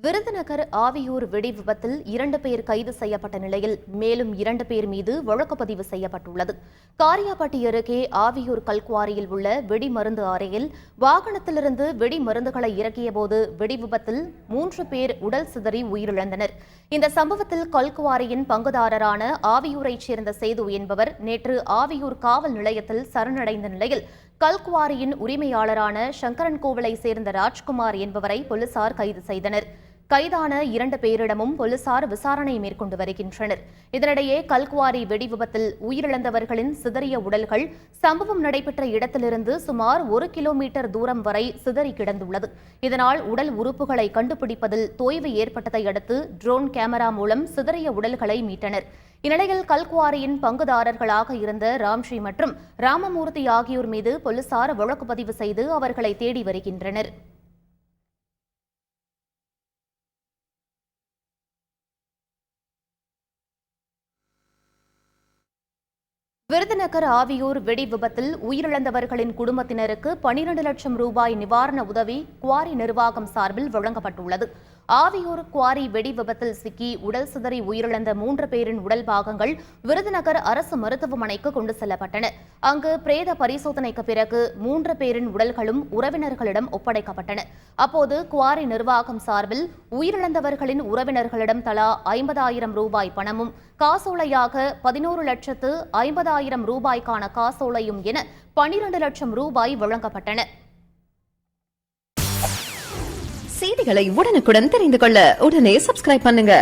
விருதுநகர் ஆவியூர் வெடி விபத்தில் 2 பேர் கைது செய்யப்பட்ட நிலையில் மேலும் 2 பேர் மீது வழக்குப்பதிவு செய்யப்பட்டுள்ளது. காரியாபட்டி அருகே ஆவியூர் கல்குவாரியில் உள்ள வெடி மருந்து ஆலையில் வாகனத்திலிருந்து வெடி மருந்துகளை இறக்கியபோது வெடி விபத்தில் 3 பேர் உடல் சிதறி உயிரிழந்தனர். இந்த சம்பவத்தில் கல்குவாரியின் பங்குதாரரான ஆவியூரைச் சேர்ந்த சேது என்பவர் நேற்று ஆவியூர் காவல் நிலையத்தில் சரணடைந்த நிலையில் கல்குவாரியின் உரிமையாளரான சங்கரன்கோவிலை சேர்ந்த ராஜ்குமார் என்பவரை போலீசார் கைது செய்தனர். கைதான 2 பேரிடமும் போலீசார் விசாரணை மேற்கொண்டு வருகின்றனர். இதனிடையே கல்குவாரி வெடி விபத்தில் உயிரிழந்தவர்களின் சிதறிய உடல்கள் சம்பவம் நடைபெற்ற இடத்திலிருந்து சுமார் 1 கிலோமீட்டர் தூரம் வரை சிதறி கிடந்துள்ளது. இதனால் உடல் உறுப்புகளை கண்டுபிடிப்பதில் தொய்வு ஏற்பட்டதை அடுத்து ட்ரோன் கேமரா மூலம் சிதறிய உடல்களை மீட்டனர். இந்நிலையில் கல்குவாரியின் பங்குதாரர்களாக இருந்த ராம்ஜி மற்றும் ராமமூர்த்தி ஆகியோர் மீது போலீசார் வழக்கு பதிவு செய்து அவர்களை தேடி வருகின்றனர். விருதுநகர் ஆவியூர் வெடி விபத்தில் உயிரிழந்தவர்களின் குடும்பத்தினருக்கு 12 லட்சம் ரூபாய் நிவாரண உதவி குவாரி நிர்வாகம் சார்பில் வழங்கப்பட்டுள்ளது. ஆவியூர் குவாரி வெடி விபத்தில் சிக்கி உடல் சிதறி உயிரிழந்த 3 பேரின் உடல் பாகங்கள் விருதுநகர் அரசு மருத்துவமனைக்கு கொண்டு செல்லப்பட்டன. அங்கு பிரேத பரிசோதனைக்கு பிறகு 3 பேரின் உடல்களும் உறவினர்களிடம் ஒப்படைக்கப்பட்டன. அப்போது குவாரி நிர்வாகம் சார்பில் உயிரிழந்தவர்களின் உறவினர்களிடம் தலா 50,000 ரூபாய் பணமும் காசோலையாக 11,50,000 ரூபாய்க்கான காசோலையும் என 12 லட்சம் ரூபாய் வழங்கப்பட்டன. செய்திகளை உடனுக்குடன் தெரிந்து கொள்ள உடனே சப்ஸ்கிரைப் பண்ணுங்க.